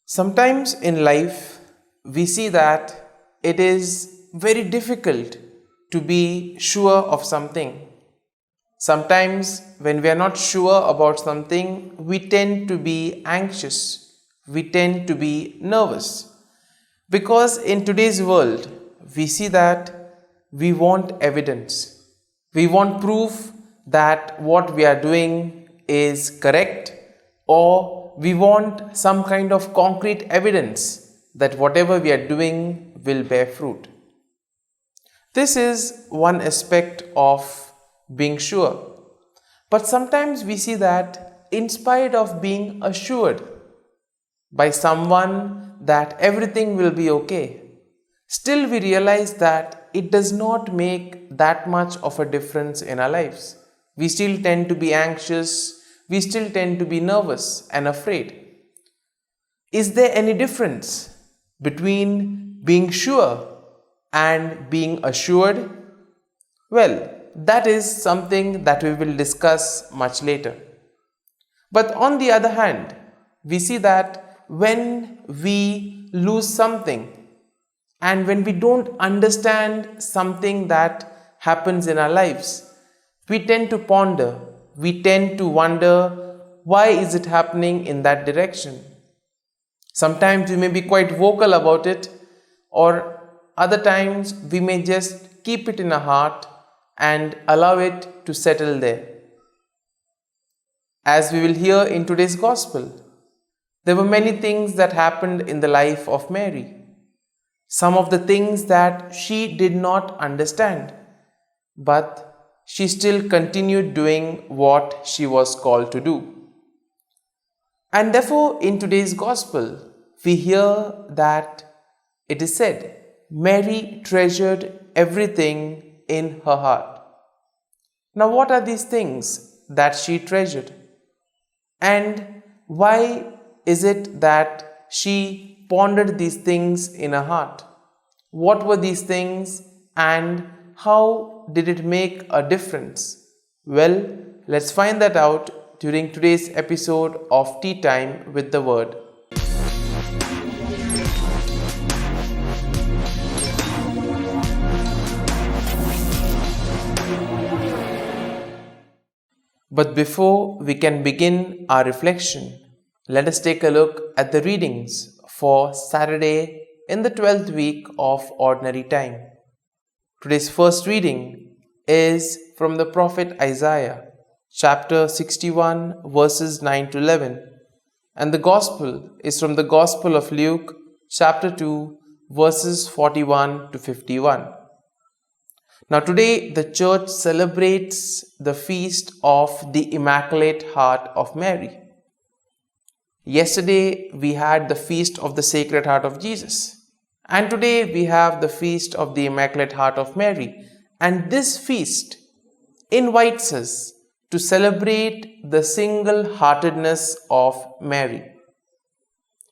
Sometimes in life, we see that it is very difficult to be sure of something. Sometimes, when we are not sure about something, we tend to be anxious, we tend to be nervous. Because in today's world, we see that we want evidence, we want proof that what we are doing is correct, or we want some kind of concrete evidence that whatever we are doing will bear fruit. This is one aspect of being sure. But sometimes we see that in spite of being assured by someone that everything will be okay, still we realize that it does not make that much of a difference in our lives. We still tend to be anxious, we still tend to be nervous and afraid. Is there any difference between being sure and being assured? Well, that is something that we will discuss much later. But on the other hand, we see that when we lose something and when we don't understand something that happens in our lives, we tend to ponder, we tend to wonder, why is it happening in that direction? Sometimes we may be quite vocal about it, or other times we may just keep it in our heart and allow it to settle there. As we will hear in today's Gospel, there were many things that happened in the life of Mary. Some of the things that she did not understand, but she still continued doing what she was called to do. And therefore, in today's Gospel, we hear that it is said, Mary treasured everything in her heart. Now, what are these things that she treasured? And why is it that she pondered these things in her heart? What were these things and how did it make a difference? Well, let's find that out during today's episode of Tea Time with the Word. But before we can begin our reflection, let us take a look at the readings for Saturday in the 12th week of Ordinary Time. Today's first reading is from the prophet Isaiah, chapter 61, verses 9 to 11, and the Gospel is from the Gospel of Luke, chapter 2, verses 41 to 51. Now today the church celebrates the feast of the Immaculate Heart of Mary. Yesterday we had the feast of the Sacred Heart of Jesus. And today we have the feast of the Immaculate Heart of Mary. And this feast invites us to celebrate the single-heartedness of Mary.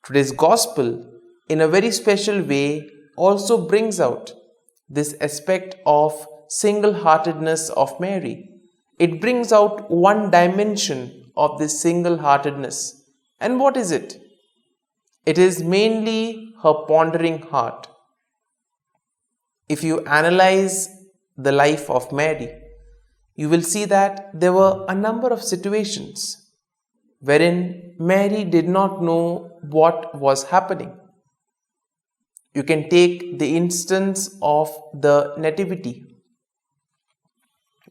Today's Gospel, in a very special way, also brings out this aspect of single-heartedness of Mary. It brings out one dimension of this single-heartedness. And what is it? It is mainly her pondering heart. If you analyze the life of Mary, you will see that there were a number of situations wherein Mary did not know what was happening. You can take the instance of the Nativity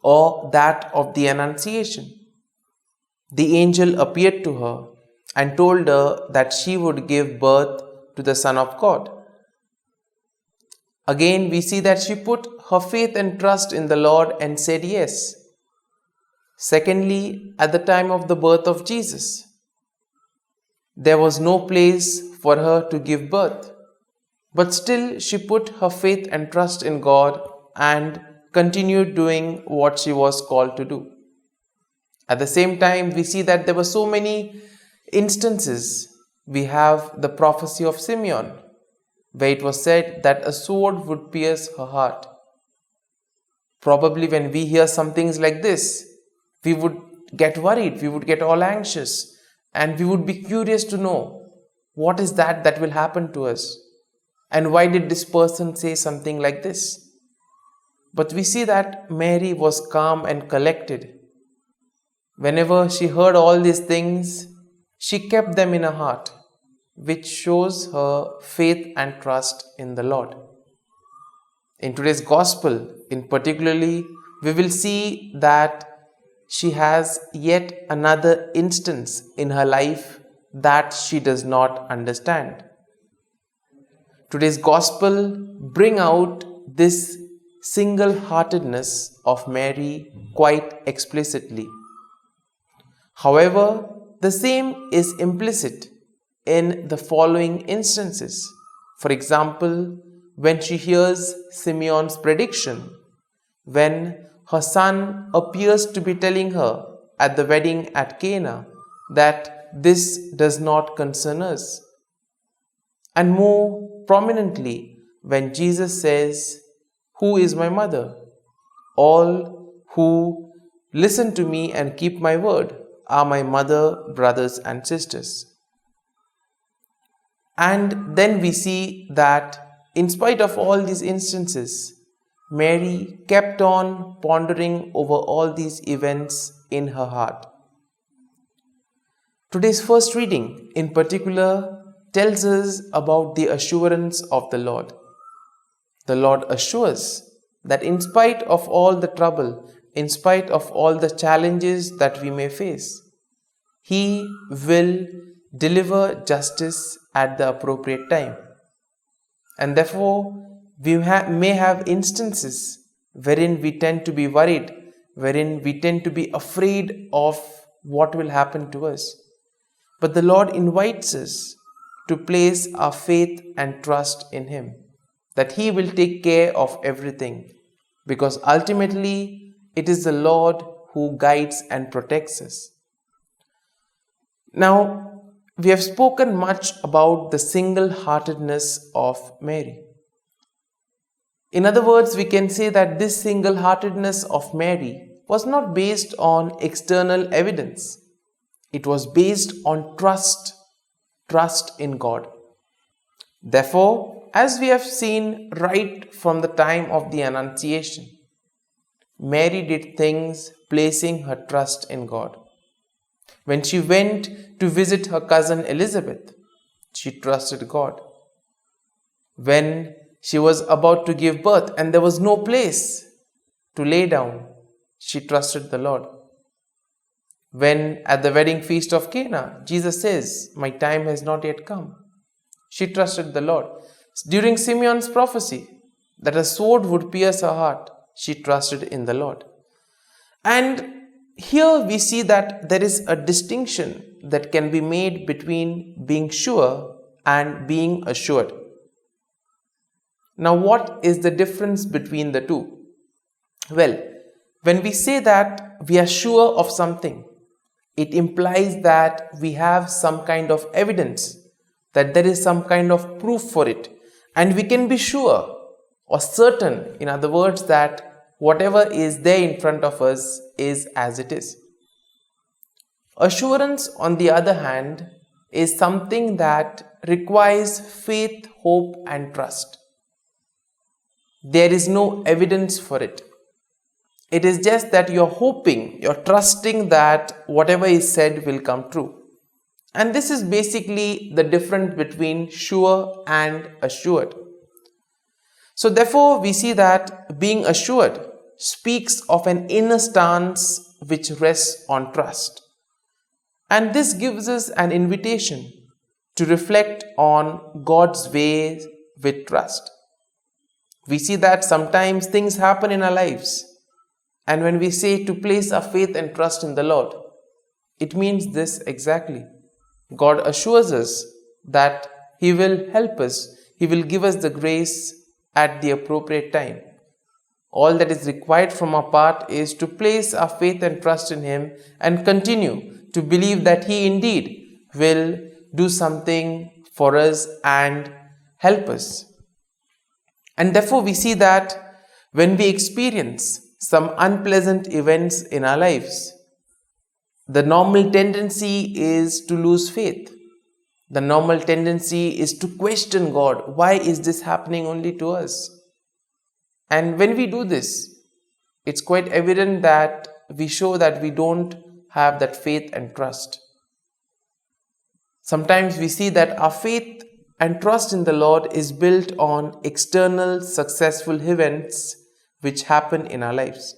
or that of the Annunciation. The angel appeared to her and told her that she would give birth to the Son of God. Again, we see that she put her faith and trust in the Lord and said yes. Secondly, at the time of the birth of Jesus, there was no place for her to give birth. But still she put her faith and trust in God and continued doing what she was called to do. At the same time, we see that there were so many instances. We have the prophecy of Simeon, where it was said that a sword would pierce her heart. Probably when we hear some things like this, we would get worried, we would get all anxious, and we would be curious to know what is that will happen to us? And why did this person say something like this? But we see that Mary was calm and collected. Whenever she heard all these things, she kept them in her heart, which shows her faith and trust in the Lord. In today's gospel, in particularly, we will see that she has yet another instance in her life that she does not understand. Today's gospel bring out this single-heartedness of Mary quite explicitly. However, the same is implicit in the following instances. For example, when she hears Simeon's prediction, when her son appears to be telling her at the wedding at Cana that this does not concern us. And more prominently, when Jesus says, "Who is my mother? All who listen to me and keep my word are my mother, brothers and sisters." And then we see that in spite of all these instances, Mary kept on pondering over all these events in her heart. Today's first reading in particular tells us about the assurance of the Lord. The Lord assures that in spite of all the trouble, in spite of all the challenges that we may face, He will deliver justice at the appropriate time. And therefore, we may have instances wherein we tend to be worried, wherein we tend to be afraid of what will happen to us. But the Lord invites us to place our faith and trust in Him, that He will take care of everything, because ultimately it is the Lord who guides and protects us. Now, we have spoken much about the single-heartedness of Mary. In other words, we can say that this single-heartedness of Mary was not based on external evidence. It was based on trust in God. Therefore, as we have seen right from the time of the Annunciation, Mary did things placing her trust in God. When she went to visit her cousin Elizabeth, she trusted God. When she was about to give birth and there was no place to lay down, she trusted the Lord. When at the wedding feast of Cana, Jesus says, "My time has not yet come," she trusted the Lord. During Simeon's prophecy that a sword would pierce her heart, she trusted in the Lord. And here we see that there is a distinction that can be made between being sure and being assured. Now, what is the difference between the two? Well, when we say that we are sure of something, it implies that we have some kind of evidence, that there is some kind of proof for it, and we can be sure or certain, in other words, that whatever is there in front of us is as it is. Assurance, on the other hand, is something that requires faith, hope, and trust. There is no evidence for it. It is just that you're hoping, you're trusting that whatever is said will come true. And this is basically the difference between sure and assured. So therefore, we see that being assured speaks of an inner stance which rests on trust. And this gives us an invitation to reflect on God's ways with trust. We see that sometimes things happen in our lives, and when we say to place our faith and trust in the Lord, it means this exactly. God assures us that He will help us, He will give us the grace at the appropriate time. All that is required from our part is to place our faith and trust in Him and continue to believe that He indeed will do something for us and help us. And therefore we see that when we experience some unpleasant events in our lives, the normal tendency is to lose faith. The normal tendency is to question God. Why is this happening only to us? And when we do this, it's quite evident that we show that we don't have that faith and trust. Sometimes we see that our faith and trust in the Lord is built on external successful events which happen in our lives.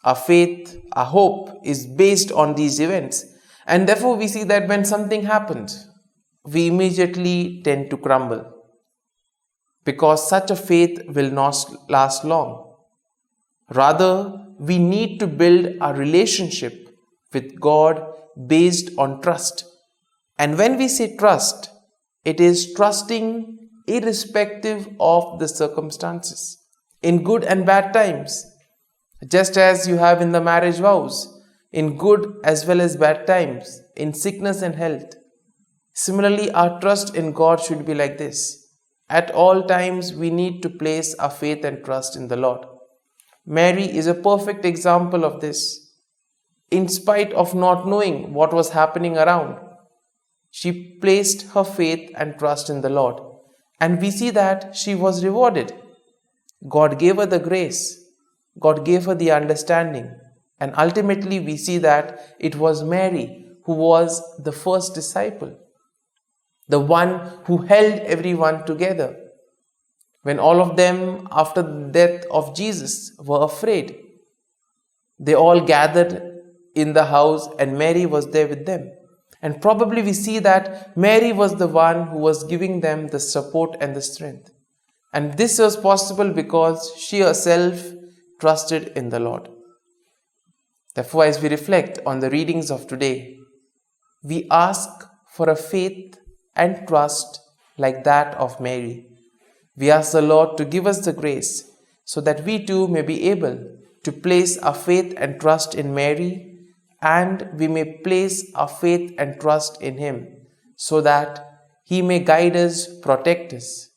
Our faith, our hope is based on these events. And therefore we see that when something happens, we immediately tend to crumble. Because such a faith will not last long. Rather, we need to build our relationship with God based on trust. And when we say trust, it is trusting irrespective of the circumstances, in good and bad times, just as you have in the marriage vows, in good as well as bad times, in sickness and health. Similarly, our trust in God should be like this. At all times, we need to place our faith and trust in the Lord. Mary is a perfect example of this. In spite of not knowing what was happening around, she placed her faith and trust in the Lord. And we see that she was rewarded. God gave her the grace. God gave her the understanding. And ultimately, we see that it was Mary who was the first disciple. The one who held everyone together. When all of them, after the death of Jesus, were afraid, they all gathered in the house and Mary was there with them. And probably we see that Mary was the one who was giving them the support and the strength. And this was possible because she herself trusted in the Lord. Therefore, as we reflect on the readings of today, we ask for a faith and trust like that of Mary. We ask the Lord to give us the grace so that we too may be able to place our faith and trust in Mary, and we may place our faith and trust in Him so that He may guide us, protect us,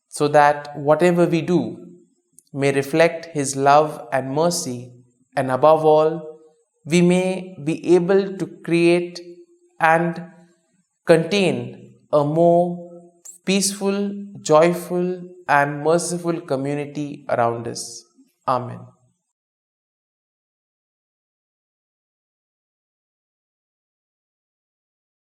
so that whatever we do may reflect His love and mercy, and above all, we may be able to create and contain a more peaceful, joyful, and merciful community around us. Amen.